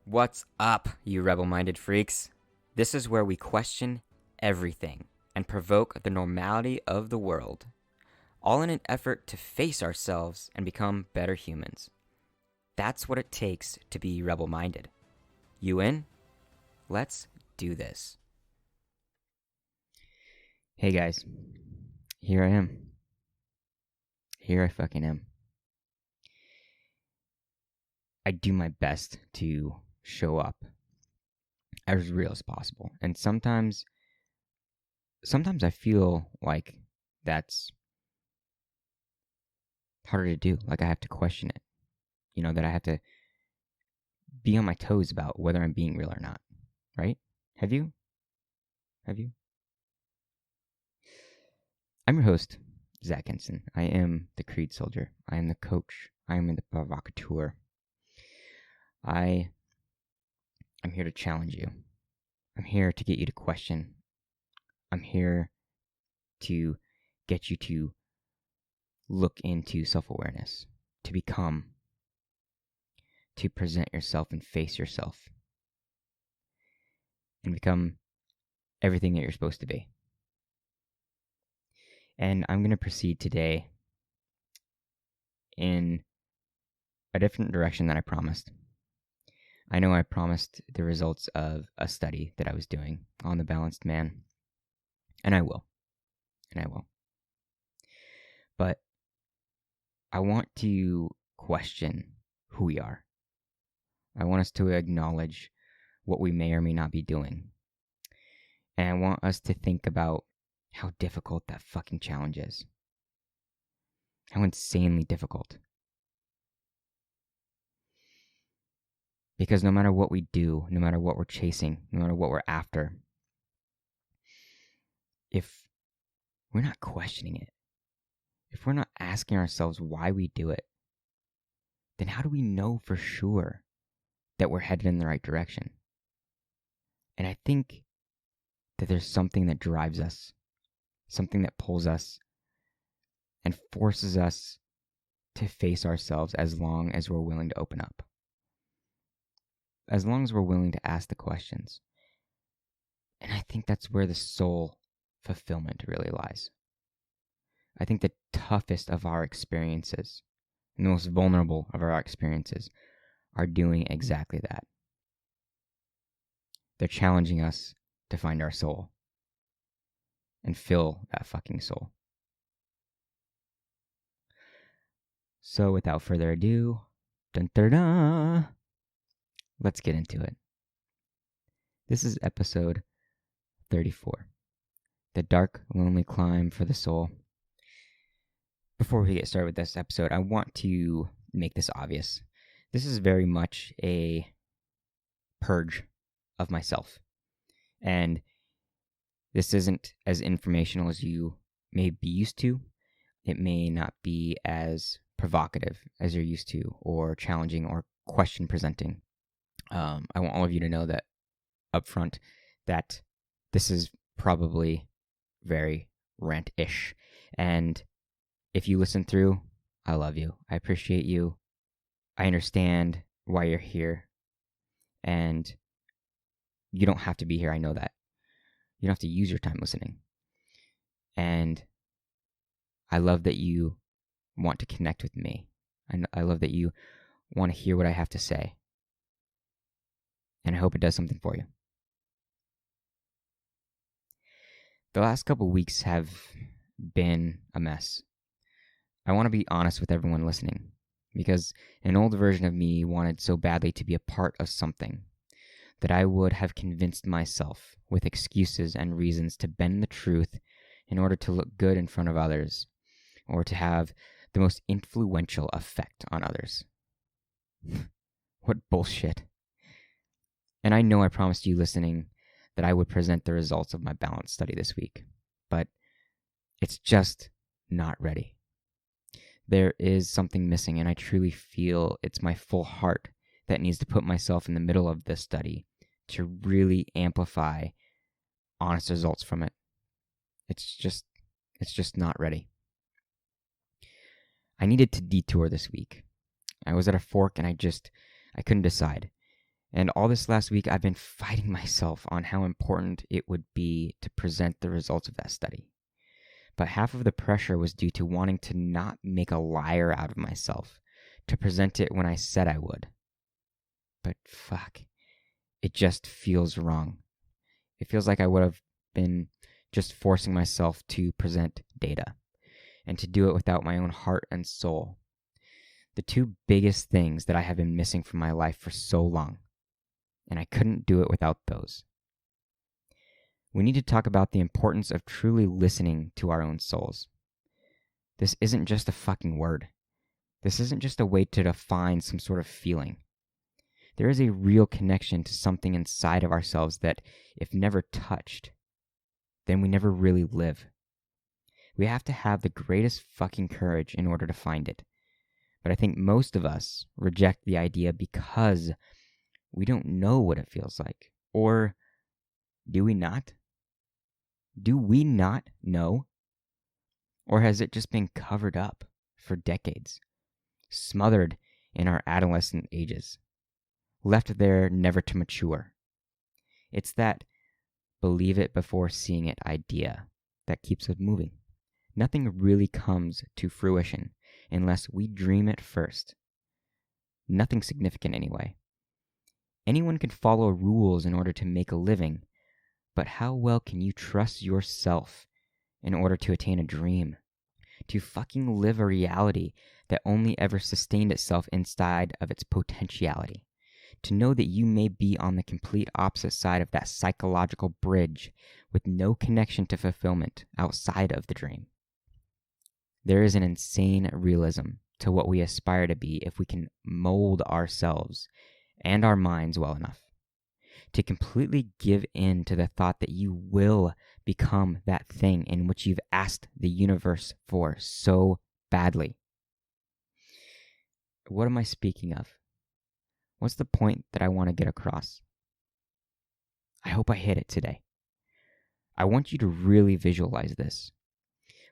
What's up, you rebel-minded freaks? This is where we question everything and provoke the normality of the world, all in an effort to face ourselves and become better humans. That's what it takes to be rebel-minded. You in? Let's do this. Hey guys, here I am. Here I fucking am. I do my best to show up as real as possible. And sometimes I feel like that's harder to do. Like I have to question it. That I have to be on my toes about whether I'm being real or not. Right? Have you? I'm your host, Zach Henson. I am the Creed Soldier. I am the coach. I am the provocateur. I'm here to challenge you. I'm here to get you to question. I'm here to get you to look into self-awareness, to become, to present yourself and face yourself, and become everything that you're supposed to be. And I'm going to proceed today in a different direction than I promised. I know I promised the results of a study that I was doing on the balanced man, and I will. But I want to question who we are. I want us to acknowledge what we may or may not be doing. And I want us to think about how difficult that fucking challenge is. How insanely difficult. Because no matter what we do, no matter what we're chasing, no matter what we're after, if we're not questioning it, if we're not asking ourselves why we do it, then how do we know for sure that we're headed in the right direction? And I think that there's something that drives us, something that pulls us and forces us to face ourselves as long as we're willing to open up. As long as we're willing to ask the questions. And I think that's where the soul fulfillment really lies. I think the toughest of our experiences, and the most vulnerable of our experiences, are doing exactly that. They're challenging us to find our soul and fill that fucking soul. So without further ado, let's get into it. This is episode 34, The Dark, Lonely Climb for the Soul. Before we get started with this episode, I want to make this obvious. This is very much a purge of myself. And this isn't as informational as you may be used to. It may not be as provocative as you're used to, or challenging, or question presenting. I want all of you to know that up front that this is probably very rant-ish. And if you listen through, I love you. I appreciate you. I understand why you're here. And you don't have to be here. I know that. You don't have to use your time listening. And I love that you want to connect with me. I love that you want to hear what I have to say. And I hope it does something for you. The last couple weeks have been a mess. I want to be honest with everyone listening, because an old version of me wanted so badly to be a part of something that I would have convinced myself with excuses and reasons to bend the truth in order to look good in front of others, or to have the most influential effect on others. What bullshit. And I know I promised you listening that I would present the results of my balance study this week, but it's just not ready. There is something missing, and I truly feel it's my full heart that needs to put myself in the middle of this study to really amplify honest results from it. It's just not ready. I needed to detour this week. I was at a fork and I couldn't decide. And all this last week, I've been fighting myself on how important it would be to present the results of that study. But half of the pressure was due to wanting to not make a liar out of myself, to present it when I said I would. But fuck, it just feels wrong. It feels like I would have been just forcing myself to present data, and to do it without my own heart and soul. The two biggest things that I have been missing from my life for so long, and I couldn't do it without those. We need to talk about the importance of truly listening to our own souls. This isn't just a fucking word. This isn't just a way to define some sort of feeling. There is a real connection to something inside of ourselves that, if never touched, then we never really live. We have to have the greatest fucking courage in order to find it. But I think most of us reject the idea because we don't know what it feels like. Or do we not? Do we not know? Or has it just been covered up for decades, smothered in our adolescent ages, left there never to mature? It's that believe it before seeing it idea that keeps us moving. Nothing really comes to fruition unless we dream it first. Nothing significant anyway. Anyone can follow rules in order to make a living, but how well can you trust yourself in order to attain a dream? To fucking live a reality that only ever sustained itself inside of its potentiality. To know that you may be on the complete opposite side of that psychological bridge with no connection to fulfillment outside of the dream. There is an insane realism to what we aspire to be if we can mold ourselves and our minds well enough to completely give in to the thought that you will become that thing in which you've asked the universe for so badly. What am I speaking of? What's the point that I want to get across? I hope I hit it today. I want you to really visualize this.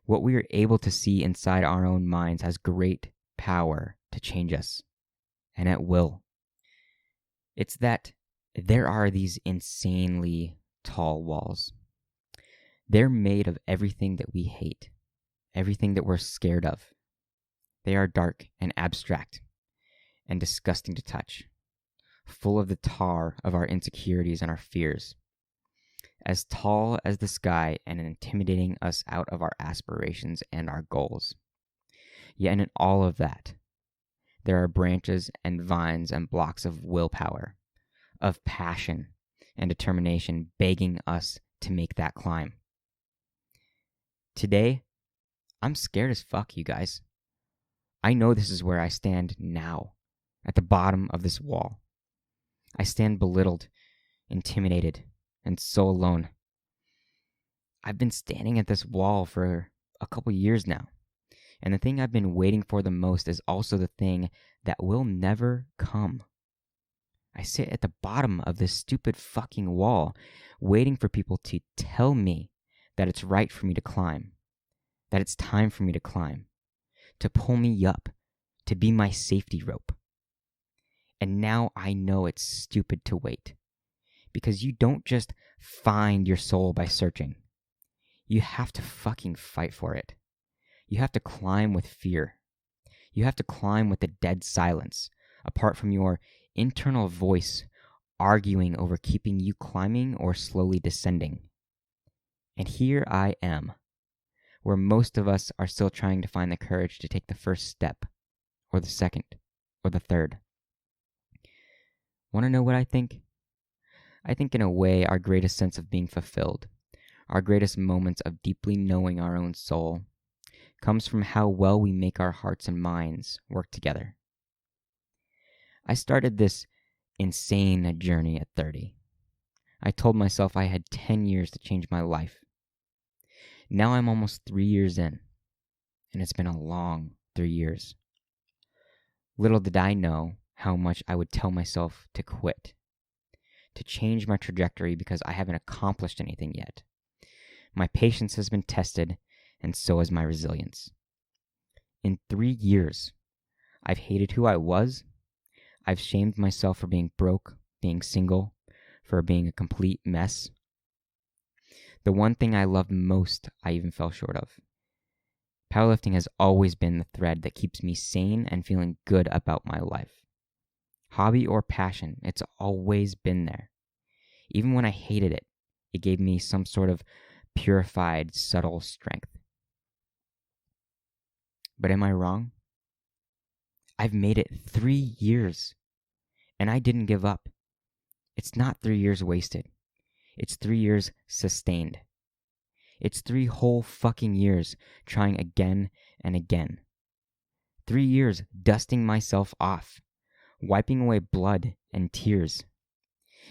What we are able to see inside our own minds has great power to change us, and it will. It's that there are these insanely tall walls. They're made of everything that we hate, everything that we're scared of. They are dark and abstract and disgusting to touch, full of the tar of our insecurities and our fears, as tall as the sky and intimidating us out of our aspirations and our goals. Yet in all of that, there are branches and vines and blocks of willpower, of passion and determination begging us to make that climb. Today, I'm scared as fuck, you guys. I know this is where I stand now, at the bottom of this wall. I stand belittled, intimidated, and so alone. I've been standing at this wall for a couple years now, and the thing I've been waiting for the most is also the thing that will never come. I sit at the bottom of this stupid fucking wall, waiting for people to tell me that it's right for me to climb, that it's time for me to climb, to pull me up, to be my safety rope. And now I know it's stupid to wait, because you don't just find your soul by searching. You have to fucking fight for it. You have to climb with fear. You have to climb with the dead silence, apart from your internal voice arguing over keeping you climbing or slowly descending. And here I am, where most of us are still trying to find the courage to take the first step, or the second, or the third. Want to know what I think? I think in a way our greatest sense of being fulfilled, our greatest moments of deeply knowing our own soul, comes from how well we make our hearts and minds work together. I started this insane journey at 30. I told myself I had 10 years to change my life. Now I'm almost 3 years in, and it's been a long 3 years. Little did I know how much I would tell myself to quit, to change my trajectory because I haven't accomplished anything yet. My patience has been tested, and so has my resilience. In 3 years, I've hated who I was, I've shamed myself for being broke, being single, for being a complete mess. The one thing I loved most, I even fell short of. Powerlifting has always been the thread that keeps me sane and feeling good about my life. Hobby or passion, it's always been there. Even when I hated it, it gave me some sort of purified, subtle strength. But am I wrong? I've made it 3 years, and I didn't give up. It's not 3 years wasted. It's 3 years sustained. It's 3 whole fucking years trying again and again. 3 years dusting myself off, wiping away blood and tears.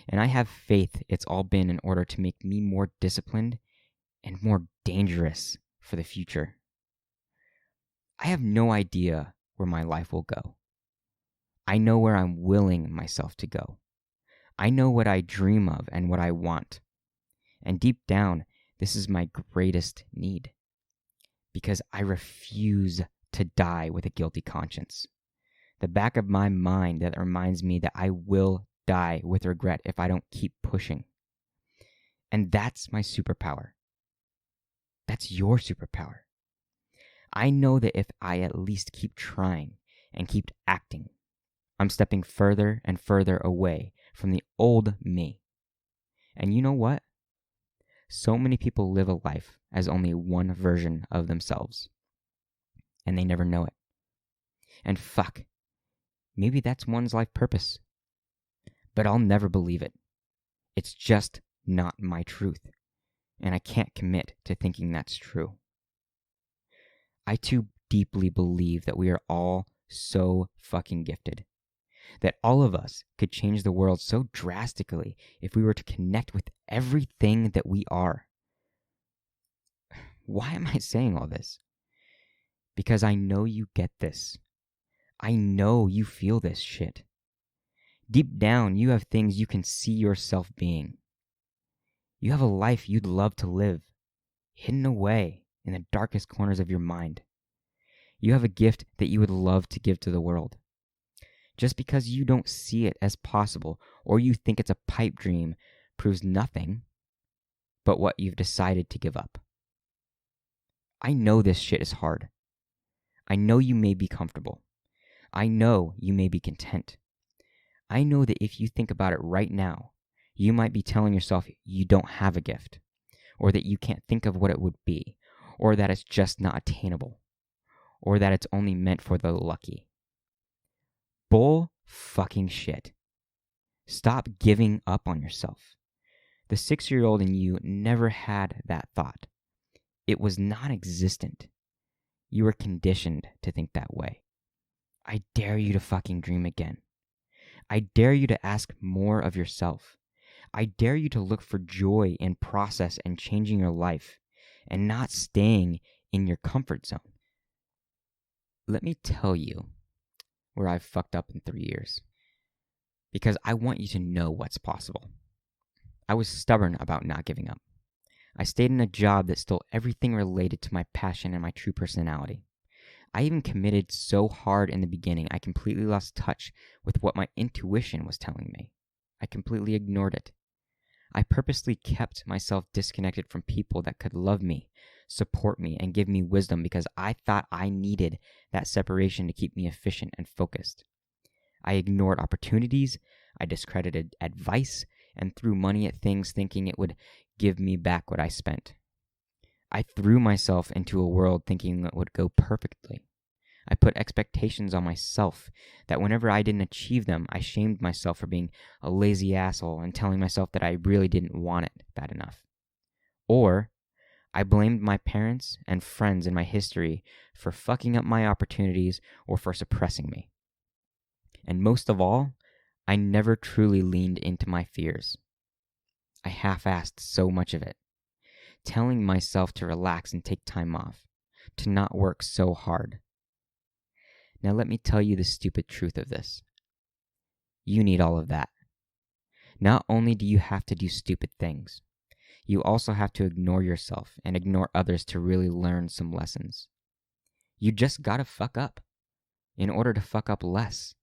And I have faith it's all been in order to make me more disciplined and more dangerous for the future. I have no idea where my life will go. I know where I'm willing myself to go. I know what I dream of and what I want. And deep down, this is my greatest need. Because I refuse to die with a guilty conscience. The back of my mind that reminds me that I will die with regret if I don't keep pushing. And that's my superpower. That's your superpower. I know that if I at least keep trying and keep acting, I'm stepping further and further away from the old me. And you know what? So many people live a life as only one version of themselves. And they never know it. And fuck, maybe that's one's life purpose. But I'll never believe it. It's just not my truth. And I can't commit to thinking that's true. I too deeply believe that we are all so fucking gifted. That all of us could change the world so drastically if we were to connect with everything that we are. Why am I saying all this? Because I know you get this. I know you feel this shit. Deep down, you have things you can see yourself being. You have a life you'd love to live, hidden away in the darkest corners of your mind. You have a gift that you would love to give to the world. Just because you don't see it as possible or you think it's a pipe dream proves nothing but what you've decided to give up. I know this shit is hard. I know you may be comfortable. I know you may be content. I know that if you think about it right now, you might be telling yourself you don't have a gift, or that you can't think of what it would be, or that it's just not attainable, or that it's only meant for the lucky. Bull fucking shit. Stop giving up on yourself. The 6-year-old in you never had that thought. It was non-existent. You were conditioned to think that way. I dare you to fucking dream again. I dare you to ask more of yourself. I dare you to look for joy in process and changing your life and not staying in your comfort zone. Let me tell you where I've fucked up in 3 years, because I want you to know what's possible. I was stubborn about not giving up. I stayed in a job that stole everything related to my passion and my true personality. I even committed so hard in the beginning, I completely lost touch with what my intuition was telling me. I completely ignored it. I purposely kept myself disconnected from people that could love me, support me, and give me wisdom because I thought I needed that separation to keep me efficient and focused. I ignored opportunities, I discredited advice, and threw money at things thinking it would give me back what I spent. I threw myself into a world thinking it would go perfectly. I put expectations on myself that whenever I didn't achieve them, I shamed myself for being a lazy asshole and telling myself that I really didn't want it bad enough. Or I blamed my parents and friends in my history for fucking up my opportunities or for suppressing me. And most of all, I never truly leaned into my fears. I half-assed so much of it, telling myself to relax and take time off, to not work so hard. Now let me tell you the stupid truth of this. You need all of that. Not only do you have to do stupid things, you also have to ignore yourself and ignore others to really learn some lessons. You just gotta fuck up in order to fuck up less.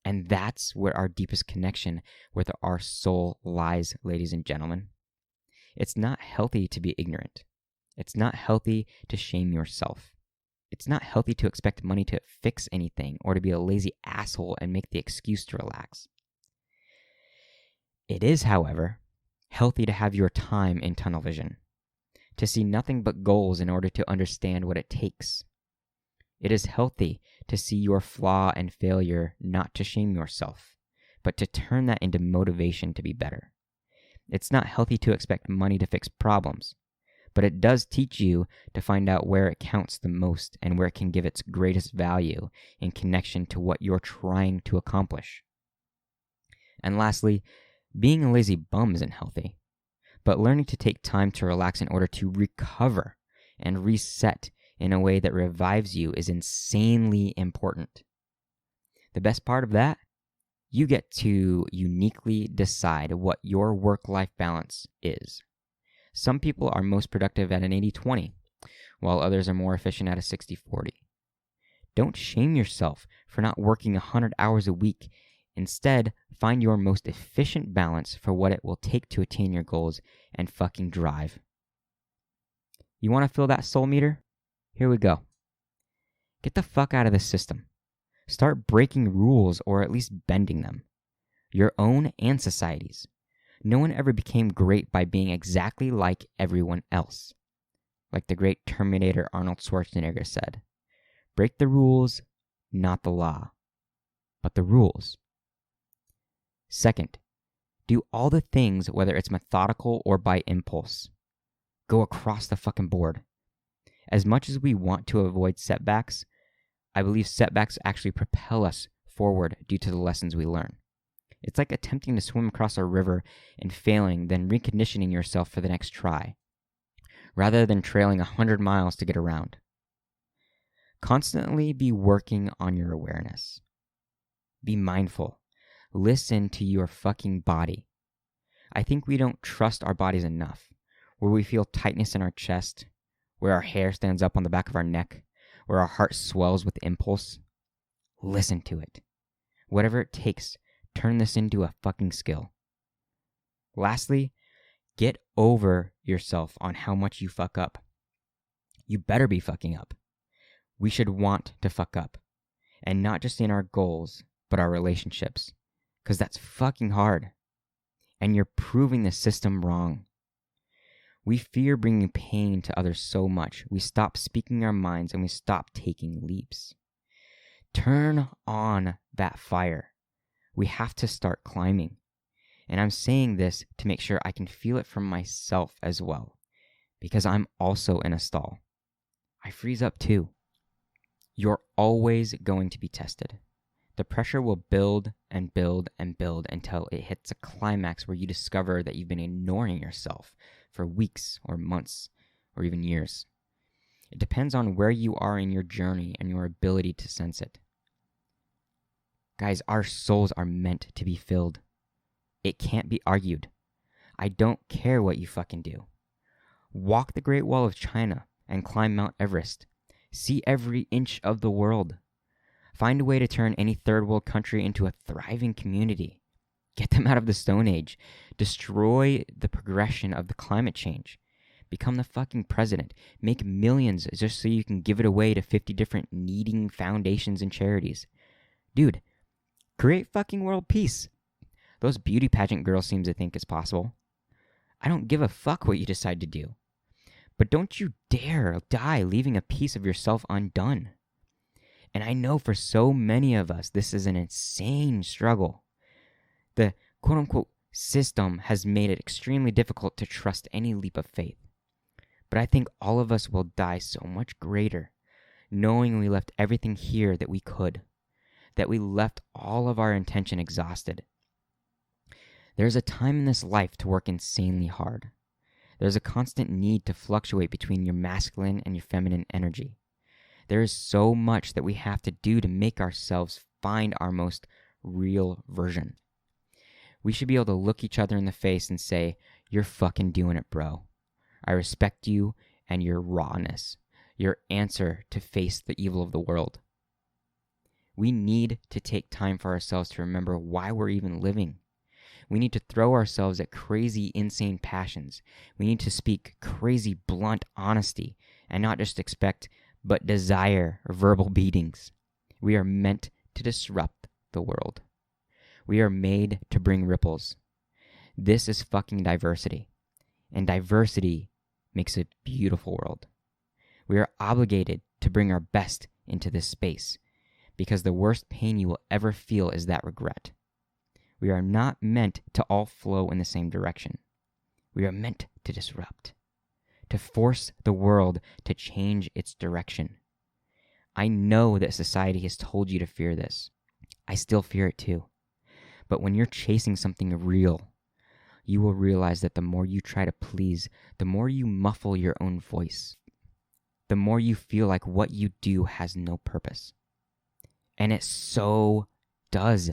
And that's where our deepest connection with our soul lies, ladies and gentlemen. It's not healthy to be ignorant. It's not healthy to shame yourself. It's not healthy to expect money to fix anything or to be a lazy asshole and make the excuse to relax. It is, however, healthy to have your time in tunnel vision, to see nothing but goals in order to understand what it takes. It is healthy to see your flaw and failure, not to shame yourself, but to turn that into motivation to be better. It's not healthy to expect money to fix problems, but it does teach you to find out where it counts the most and where it can give its greatest value in connection to what you're trying to accomplish. And lastly, being a lazy bum isn't healthy, but learning to take time to relax in order to recover and reset in a way that revives you is insanely important. The best part of that, you get to uniquely decide what your work-life balance is. Some people are most productive at an 80-20, while others are more efficient at a 60-40. Don't shame yourself for not working 100 hours a week. Instead, find your most efficient balance for what it will take to attain your goals and fucking drive. You want to feel that soul meter? Here we go. Get the fuck out of the system. Start breaking rules or at least bending them. Your own and society's. No one ever became great by being exactly like everyone else. Like the great Terminator Arnold Schwarzenegger said, break the rules, not the law, but the rules. Second, do all the things, whether it's methodical or by impulse. Go across the fucking board. As much as we want to avoid setbacks, I believe setbacks actually propel us forward due to the lessons we learn. It's like attempting to swim across a river and failing, then reconditioning yourself for the next try, rather than trailing 100 miles to get around. Constantly be working on your awareness. Be mindful. Listen to your fucking body. I think we don't trust our bodies enough, where we feel tightness in our chest, where our hair stands up on the back of our neck, where our heart swells with impulse. Listen to it. Whatever it takes, turn this into a fucking skill. Lastly, get over yourself on how much you fuck up. You better be fucking up. We should want to fuck up. And not just in our goals, but our relationships. Because that's fucking hard. And you're proving the system wrong. We fear bringing pain to others so much, we stop speaking our minds and we stop taking leaps. Turn on that fire. We have to start climbing. And I'm saying this to make sure I can feel it from myself as well, because I'm also in a stall. I freeze up too. You're always going to be tested. The pressure will build and build and build until it hits a climax where you discover that you've been ignoring yourself for weeks or months or even years. It depends on where you are in your journey and your ability to sense it. Guys, our souls are meant to be filled. It can't be argued. I don't care what you fucking do. Walk the Great Wall of China and climb Mount Everest. See every inch of the world. Find a way to turn any third world country into a thriving community. Get them out of the Stone Age. Destroy the progression of the climate change. Become the fucking president. Make millions just so you can give it away to 50 different needing foundations and charities. Dude, create fucking world peace. Those beauty pageant girls seem to think it's possible. I don't give a fuck what you decide to do. But don't you dare die leaving a piece of yourself undone. And I know for so many of us, this is an insane struggle. The quote-unquote system has made it extremely difficult to trust any leap of faith. But I think all of us will die so much greater, knowing we left everything here that we could, that we left all of our intention exhausted. There's a time in this life to work insanely hard. There's a constant need to fluctuate between your masculine and your feminine energy. There is so much that we have to do to make ourselves find our most real version. We should be able to look each other in the face and say, "You're fucking doing it, bro. I respect you and your rawness, your answer to face the evil of the world." We need to take time for ourselves to remember why we're even living. We need to throw ourselves at crazy, insane passions. We need to speak crazy, blunt honesty and not just expect, but desire verbal beatings. We are meant to disrupt the world. We are made to bring ripples. This is fucking diversity. And diversity makes a beautiful world. We are obligated to bring our best into this space because the worst pain you will ever feel is that regret. We are not meant to all flow in the same direction. We are meant to disrupt, to force the world to change its direction. I know that society has told you to fear this. I still fear it too. But when you're chasing something real, you will realize that the more you try to please, the more you muffle your own voice, the more you feel like what you do has no purpose. And it so does.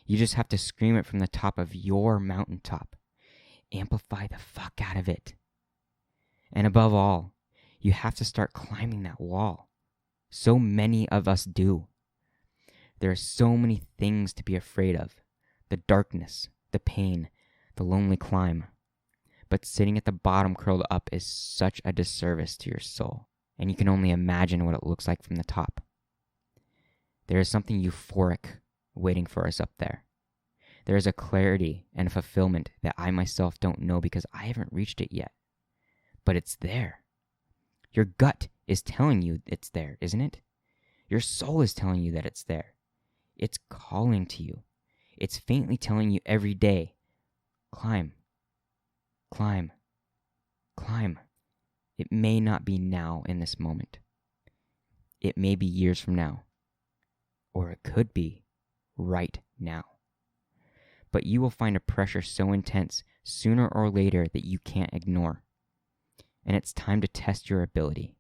You just have to scream it from the top of your mountaintop. Amplify the fuck out of it. And above all, you have to start climbing that wall. So many of us do. There are so many things to be afraid of. The darkness, the pain, the lonely climb. But sitting at the bottom curled up is such a disservice to your soul. And you can only imagine what it looks like from the top. There is something euphoric waiting for us up there. There is a clarity and a fulfillment that I myself don't know because I haven't reached it yet. But it's there. Your gut is telling you it's there, isn't it? Your soul is telling you that it's there. It's calling to you. It's faintly telling you every day, climb, climb, climb. It may not be now in this moment. It may be years from now. Or it could be right now. But you will find a pressure so intense sooner or later that you can't ignore. And it's time to test your ability.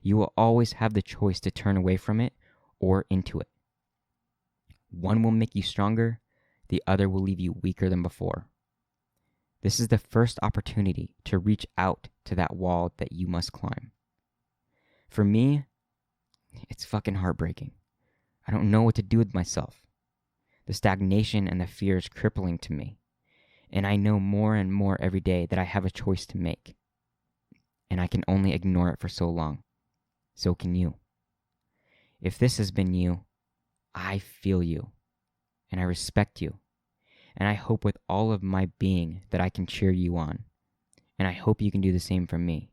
You will always have the choice to turn away from it or into it. One will make you stronger, the other will leave you weaker than before. This is the first opportunity to reach out to that wall that you must climb. For me, it's fucking heartbreaking. I don't know what to do with myself. The stagnation and the fear is crippling to me. And I know more and more every day that I have a choice to make. And I can only ignore it for so long. So can you. If this has been you, I feel you. And I respect you. And I hope with all of my being that I can cheer you on. And I hope you can do the same for me.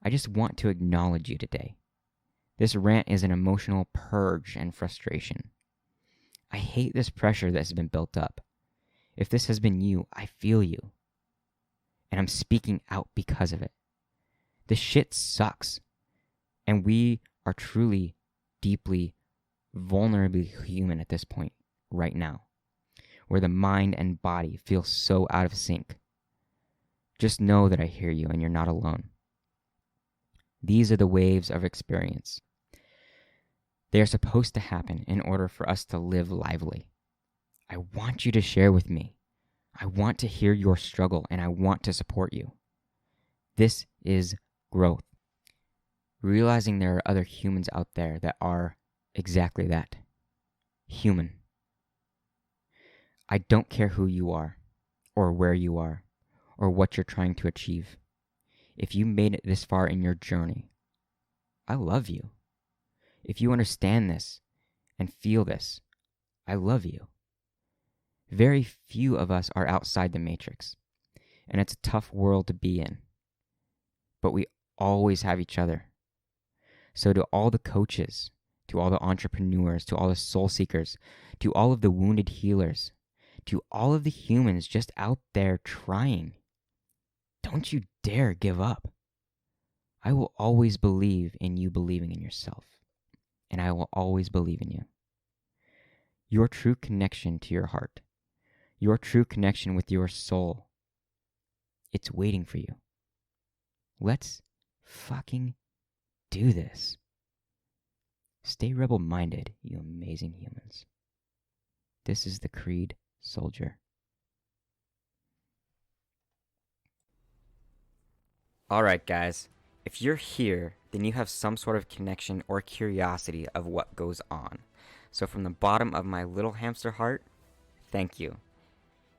I just want to acknowledge you today. This rant is an emotional purge and frustration. I hate this pressure that has been built up. If this has been you, I feel you. And I'm speaking out because of it. This shit sucks. And we are truly, deeply, vulnerably human at this point, right now, where the mind and body feel so out of sync. Just know that I hear you and you're not alone. These are the waves of experience. They are supposed to happen in order for us to live lively. I want you to share with me. I want to hear your struggle and I want to support you. This is growth. Realizing there are other humans out there that are exactly that. Human. I don't care who you are, or where you are, or what you're trying to achieve. If you made it this far in your journey, I love you. If you understand this and feel this, I love you. Very few of us are outside the matrix, and it's a tough world to be in. But we always have each other. So to all the coaches, to all the entrepreneurs, to all the soul seekers, to all of the wounded healers, to all of the humans just out there trying, don't you dare give up. I will always believe in you believing in yourself, and I will always believe in you. Your true connection to your heart, your true connection with your soul, it's waiting for you. Let's fucking do this. Stay rebel-minded, you amazing humans. This is the Creed Soldier. All right, guys. If you're here then you have some sort of connection or curiosity of what goes on. So from the bottom of my little hamster heart, thank you.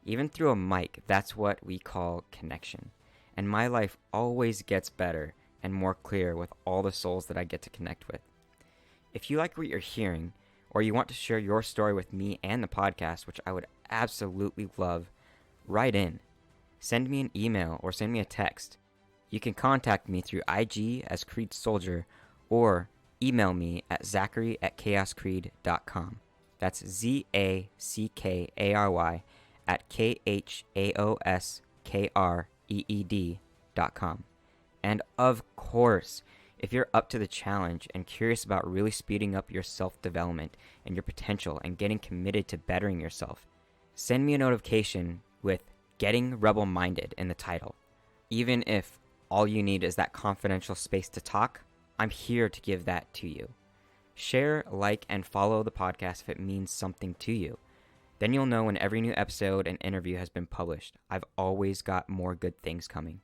Even through a mic, that's what we call connection. And my life always gets better and more clear with all the souls that I get to connect with. If you like what you're hearing, or you want to share your story with me and the podcast, which I would absolutely love, write in. Send me an email or send me a text. You can contact me through IG as Creed Soldier or email me at zachary@chaoscreed.com. That's ZACKARY at KHAOSKREED.com. And of course, if you're up to the challenge and curious about really speeding up your self-development and your potential and getting committed to bettering yourself, send me a notification with Getting Rebel-Minded in the title. Even if all you need is that confidential space to talk, I'm here to give that to you. Share, like, and follow the podcast if it means something to you. Then you'll know when every new episode and interview has been published. I've always got more good things coming.